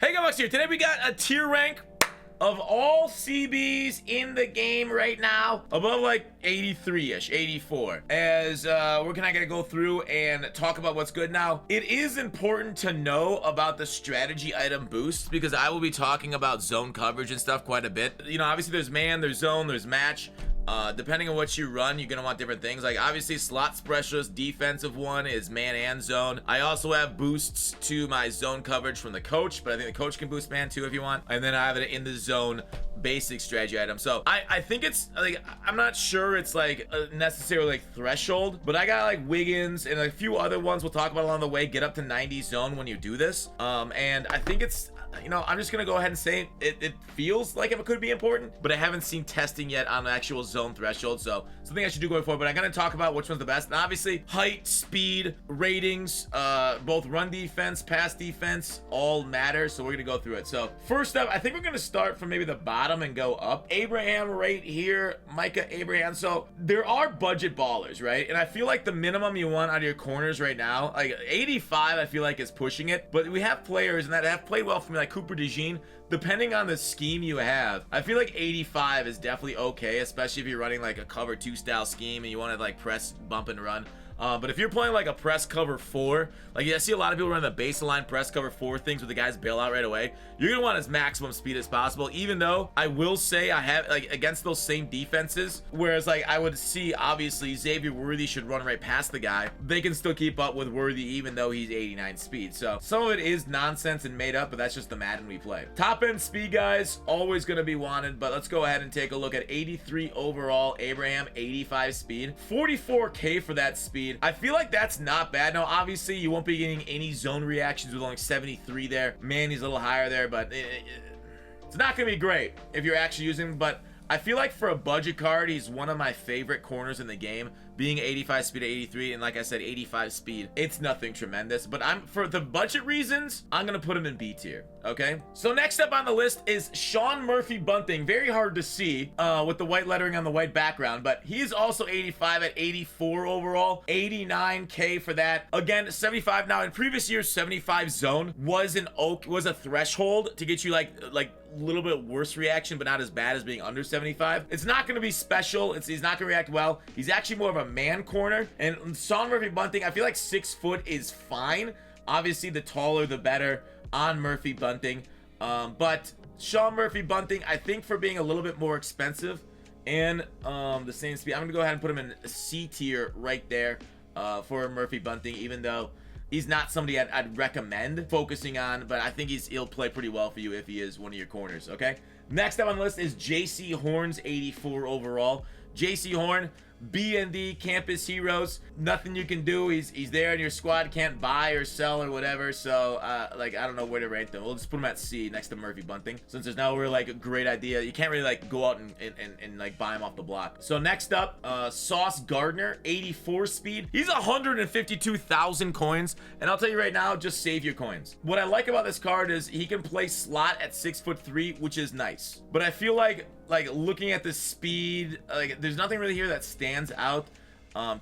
Hey guys, here. Today we got a tier rank of all CBs in the game right now, above like 83-ish, 84. As we're gonna go through and talk about what's good now. It is important to know about the strategy item boosts because I will be talking about zone coverage and stuff quite a bit. You know, obviously there's man, there's zone, there's match. Depending on what you run, you're gonna want different things. Like obviously slot specialist defensive one is man and zone. I also have boosts to my zone coverage from the coach, but I think the coach can boost man too if you want. And then I have it in the zone basic strategy item. So I think it's like, I'm not sure it's like necessarily like threshold, but I got like Wiggins and a few other ones we'll talk about along the way. Get up to 90 zone when you do this. And I think it's, you know, I'm just gonna go ahead and say it feels like it could be important, but I haven't seen testing yet on the actual zone threshold, so something I should do going forward. But I'm gonna talk about which one's the best. And obviously height, speed, ratings, both run defense, pass defense, all matter, so we're gonna go through it. So first up, I think we're gonna start from maybe the bottom and go up. Abraham right here, Micah Abraham. So there are budget ballers, right? And I feel like the minimum you want out of your corners right now, like 85 I feel like is pushing it, but we have players and that have played well for me, like Cooper DeJean. Depending on the scheme you have, I feel like 85 is definitely okay, especially if you're running like a cover 2 style scheme and you want to like press, bump and run. But if you're playing like a press cover 4, like I see a lot of people run the baseline press cover 4 things with the guys bail out right away, you're gonna want as maximum speed as possible. Even though I will say I have like against those same defenses, whereas like I would see obviously Xavier Worthy should run right past the guy, they can still keep up with Worthy even though he's 89 speed. So some of it is nonsense and made up, but that's just the Madden we play. Top end speed guys always gonna be wanted, but let's go ahead and take a look at 83 overall Abraham, 85 speed, 44k for that speed. I feel like that's not bad. Now obviously you won't be getting any zone reactions with only 73 there. Man, he's a little higher there, but it's not gonna be great if you're actually using him. But I feel like for a budget card, he's one of my favorite corners in the game, being 85 speed to 83, and like I said, 85 speed. It's nothing tremendous, but for the budget reasons, I'm gonna put him in B tier, okay? So next up on the list is Shawn Murphy Bunting. Very hard to see with the white lettering on the white background, but he's also 85 at 84 overall, 89k for that. Again, 75. Now in previous years, 75 zone was a threshold to get you like little bit worse reaction, but not as bad as being under 75. It's not going to be special. He's not going to react well. He's actually more of a man corner. And Shawn Murphy Bunting, I feel like 6 foot is fine. Obviously, the taller, the better on Murphy Bunting. But Shawn Murphy Bunting, I think for being a little bit more expensive and the same speed, I'm going to go ahead and put him in C tier right there for Murphy Bunting, even though he's not somebody I'd recommend focusing on, but I think he'll play pretty well for you if he is one of your corners, okay? Next up on the list is JC Horn's 84 overall. JC Horn, B&D Campus Heroes, nothing you can do. He's there in your squad, can't buy or sell or whatever, so like I don't know where to rank them. We'll just put him at C next to Murphy Bunting, since there's no really like a great idea. You can't really like go out and like buy him off the block. So next up, Sauce Gardner, 84 speed. He's 152,000 coins, and I'll tell you right now, just save your coins. What I like about this card is he can play slot at 6'3", which is nice, but I feel like looking at the speed, like there's nothing really here that stands out.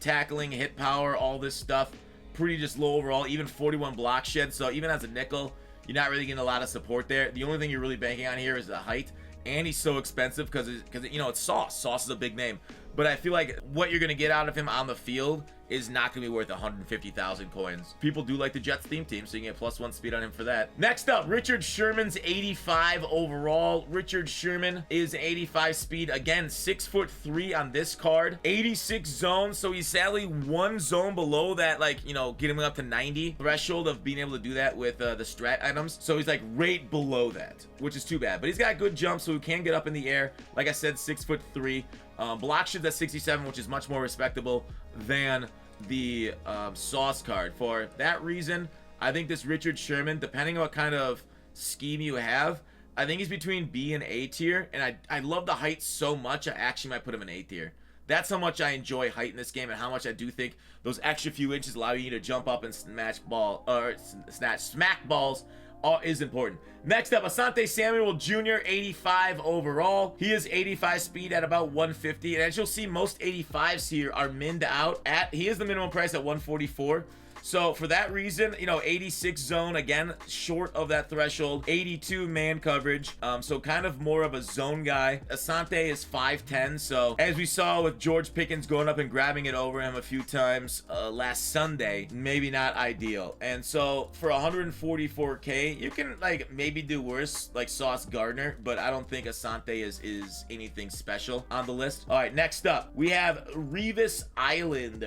Tackling, hit power, all this stuff pretty just low overall. Even 41 block shed, so even as a nickel you're not really getting a lot of support there. The only thing you're really banking on here is the height, and he's so expensive because you know it's Sauce is a big name, but I feel like what you're gonna get out of him on the field is not gonna be worth 150,000 coins. People do like the Jets theme team, so you can get +1 speed on him for that. Next up, Richard Sherman's 85 overall. Richard Sherman is 85 speed. Again, 6'3" on this card, 86 zone, so he's sadly one zone below that, like, you know, getting him up to 90 threshold of being able to do that with the strat items. So he's like right below that, which is too bad, but he's got good jump, so he can get up in the air. Like I said, 6'3". Block sheds at 67, which is much more respectable than the Sauce card. For that reason, I think this Richard Sherman, depending on what kind of scheme you have, I think he's between B and A tier, and I love the height so much I actually might put him in A tier. That's how much I enjoy height in this game, and how much I do think those extra few inches allow you to jump up and smack balls is important. Next up, Asante Samuel Jr., 85 overall. He is 85 speed at about 150, and as you'll see, most 85s here are minned out at, he is the minimum price at 144. So for that reason, you know, 86 zone, again, short of that threshold. 82 man coverage, so kind of more of a zone guy. Asante is 5'10", so as we saw with George Pickens going up and grabbing it over him a few times last Sunday, maybe not ideal. And so for 144k, you can like maybe do worse, like Sauce Gardner, but I don't think Asante is anything special on the list. All right, next up, we have Revis Island.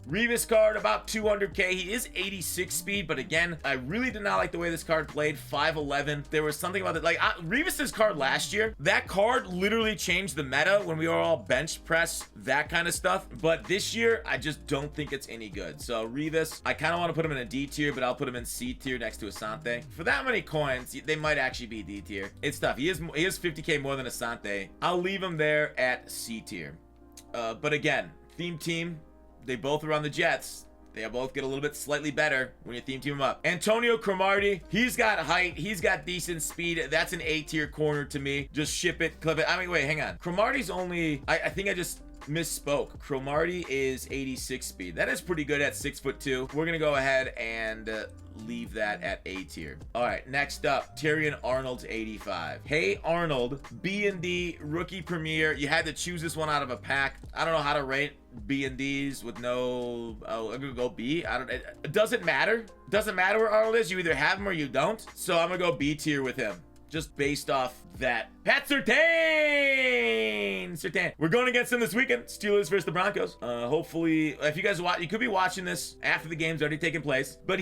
Revis card, about 200k. He is 86 speed, but again, I really did not like the way this card played. 5'11". There was something about it, like Revis's card last year, that card literally changed the meta when we were all bench press, that kind of stuff. But this year, I just don't think it's any good. So Revis, I kind of want to put him in a D tier, but I'll put him in C tier next to Asante. For that many coins, they might actually be D tier. It's tough. He is 50k more than Asante. I'll leave him there at C tier. But again, theme team, they both are on the Jets. They both get a little bit slightly better when you theme team them up. Antonio Cromartie, he's got height, he's got decent speed. That's an A tier corner to me. Just ship it, clip it. I mean, wait, hang on. Cromartie's only, I think I just misspoke. Cromartie is 86 speed. That is pretty good at 6'2". We're gonna go ahead and leave that at A tier. All right, next up, Terrion Arnold's 85. Hey Arnold, B&D rookie premier. You had to choose this one out of a pack. I don't know how to rate B&Ds with no, oh, I'm gonna go B. It doesn't matter. Doesn't matter where Arnold is. You either have him or you don't. So I'm gonna go B tier with him, just based off that. Pat Surtain. We're going against him this weekend. Steelers versus the Broncos. Hopefully, if you guys watch, you could be watching this after the game's already taken place. But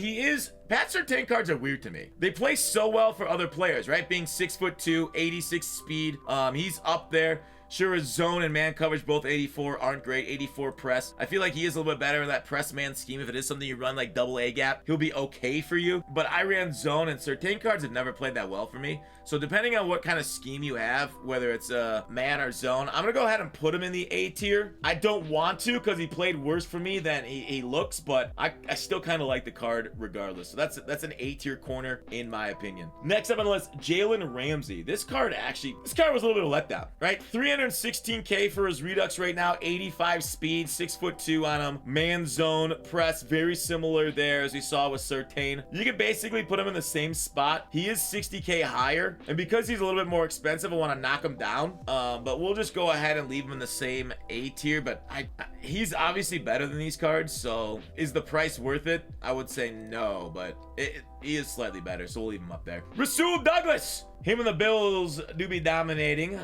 Pat Surtain cards are weird to me. They play so well for other players, right? Being 6'2", 86 speed. He's up there. Sure, his zone and man coverage, both 84, aren't great. 84 press. I feel like he is a little bit better in that press man scheme. If it is something you run like double A gap, he'll be okay for you. But I ran zone, and Surtain cards have never played that well for me. So depending on what kind of scheme you have, whether it's a man or zone, I'm gonna go ahead and put him in the A tier. I don't want to because he played worse for me than he looks, but I still kind of like the card regardless. So that's an A tier corner in my opinion. Next up on the list, Jalen Ramsey. This card was a little bit of a letdown, right? 316k for his redux right now, 85 speed, 6'2" on him, man zone press, very similar there as we saw with Surtain. You can basically put him in the same spot. He is 60k higher. And because he's a little bit more expensive, I want to knock him down. But we'll just go ahead and leave him in the same A tier. But he's obviously better than these cards. So is the price worth it? I would say no, but he is slightly better. So we'll leave him up there. Rasul Douglas. Him and the Bills do be dominating.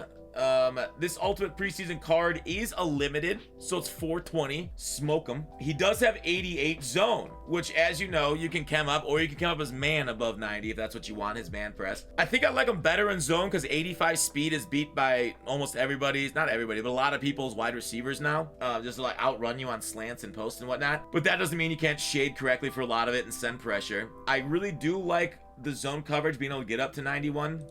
This ultimate preseason card is a limited, so it's 420. Smoke him. He does have 88 zone, which, as you know, you can chem up, or you can chem up as man above 90 if that's what you want, his man press. I think I like him better in zone because 85 speed is beat by almost everybody's, not everybody, but a lot of people's wide receivers now, just to like outrun you on slants and posts and whatnot. But that doesn't mean you can't shade correctly for a lot of it and send pressure. I really do like the zone coverage, being able to get up to 91.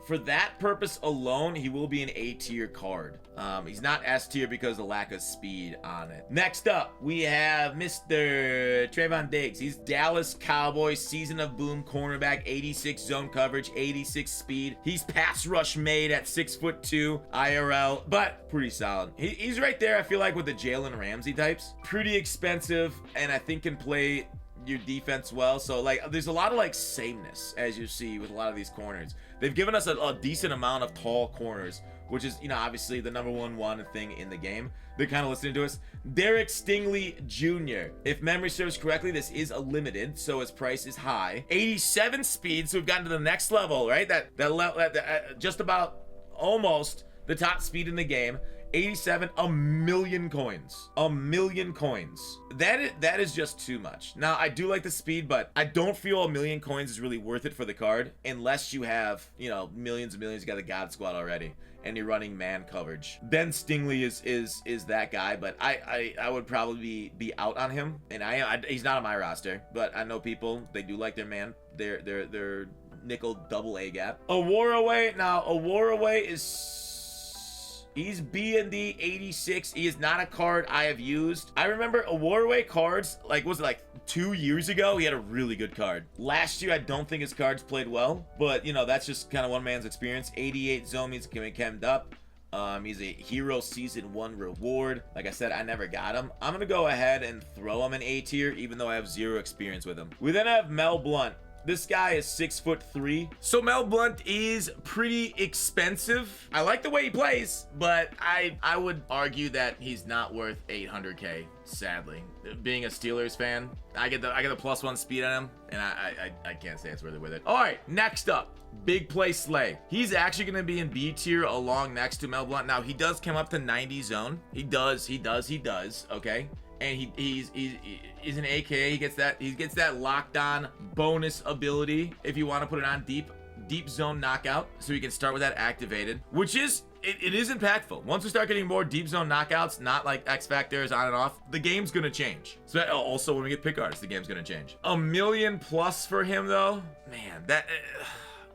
For that purpose alone, he will be an A tier card. He's not S tier because of the lack of speed on it. Next up, we have Mr. Trayvon Diggs. He's Dallas Cowboys season of boom cornerback, 86 zone coverage, 86 speed. He's pass rush made at 6'2" IRL, but pretty solid. He's right there, I feel like, with the Jalen Ramsey types. Pretty expensive, and I think can play your defense well. So like there's a lot of like sameness as you see with a lot of these corners. They've given us a decent amount of tall corners, which is, you know, obviously the number one thing in the game. They're kind of listening to us. Derek Stingley Jr. If memory serves correctly, this is a limited, so his price is high. 87 speed, so we've gotten to the next level, right? That just about almost the top speed in the game. 87, a million coins. That is just too much. Now, I do like the speed, but I don't feel a million coins is really worth it for the card unless you have, you know, millions and millions. You got the God Squad already and you're running man coverage. Then Stingley is that guy, but I would probably be out on him, and he's not on my roster, but I know people, they do like their man, their nickel double A gap. Awaraway, now Awaraway he's B&D 86. He is not a card I have used. I remember Awaraway cards, like, was it like 2 years ago? He had a really good card. Last year, I don't think his cards played well, but, you know, that's just kind of one man's experience. 88 zone means can be chemmed up. He's a Hero Season 1 reward. Like I said, I never got him. I'm gonna go ahead and throw him in A tier, even though I have 0 experience with him. We then have Mel Blount. This guy is 6'3". So Mel Blount is pretty expensive. I like the way he plays, but I would argue that he's not worth 800K, sadly. Being a Steelers fan, I get the +1 speed on him, and I can't say it's really worth it. All right, next up, Big Play Slay. He's actually going to be in B tier along next to Mel Blount. Now, he does come up to 90 zone. He does, okay? And he's an AKA. He gets that locked on bonus ability if you want to put it on deep zone knockout, so you can start with that activated, which is it is impactful. Once we start getting more deep zone knockouts, not like X Factors on and off, the game's gonna change. So also when we get pick artists, the game's gonna change. $1 million plus for him though, man, that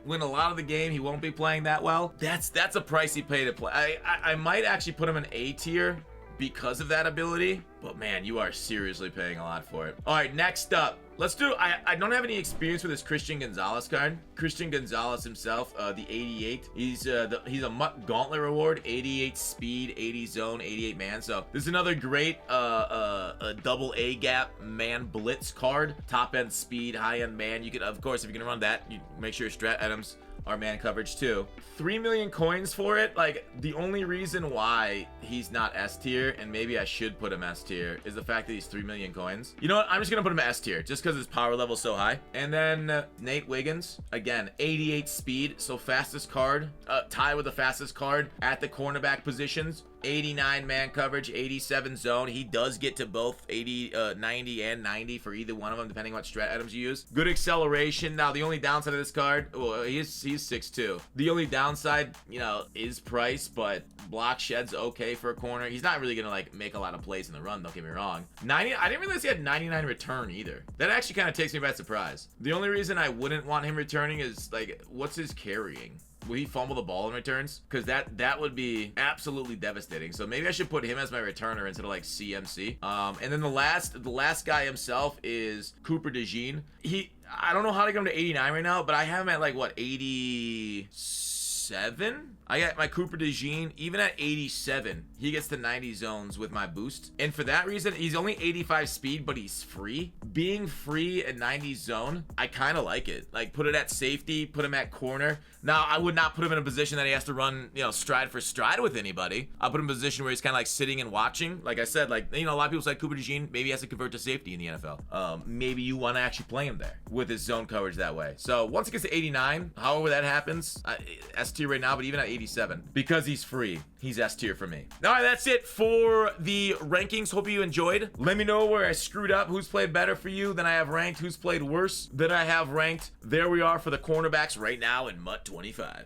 when a lot of the game he won't be playing that well. That's a price he paid to play. I might actually put him in A tier because of that ability, but man, you are seriously paying a lot for it. All right, next up, let's do, I don't have any experience with this Christian Gonzalez card. Christian Gonzalez himself, the 88. He's a MUT Gauntlet reward, 88 speed, 80 zone, 88 man. So this is another great a double A gap man blitz card. Top end speed, high end man. You can, of course, if you're gonna run that, you make sure your strat items are man coverage too. 3 million coins for it. Like, the only reason why he's not S tier, and maybe I should put him S tier, is the fact that he's 3 million coins. You know what? I'm just gonna put him S tier just because his power level is so high. And then Nate Wiggins, again, 88 speed, so fastest card, tie with the fastest card at the cornerback positions. 89 man coverage, 87 zone. He does get to both 90 and 90 for either one of them, depending on what strat items you use. Good acceleration. Now, the only downside of this card, well, he's 6'2". The only downside, you know, is price, but block shed's okay for a corner. He's not really gonna like make a lot of plays in the run, don't get me wrong. 90, I didn't realize he had 99 return either. That actually kind of takes me by surprise. The only reason I wouldn't want him returning is like, what's his carrying? Will he fumble the ball in returns? Because that would be absolutely devastating. So maybe I should put him as my returner instead of like CMC. And then the last guy himself is Cooper DeJean. I don't know how to get him to 89 right now, but I have him at like what, 87? I got my Cooper DeJean, even at 87, he gets to 90 zones with my boost. And for that reason, he's only 85 speed, but he's free. Being free at 90 zone, I kind of like it. Like, put it at safety, put him at corner. Now, I would not put him in a position that he has to run, you know, stride for stride with anybody. I'll put him in a position where he's kind of like sitting and watching. Like I said, like, you know, a lot of people say Cooper DeJean, maybe he has to convert to safety in the NFL. Maybe you want to actually play him there with his zone coverage that way. So once it gets to 89, however that happens, S tier right now, but even at 87, because he's free, he's S tier for me. All right, that's it for the rankings. Hope you enjoyed. Let me know where I screwed up, who's played better for you than I have ranked, who's played worse than I have ranked. There we are for the cornerbacks right now in MUT 25.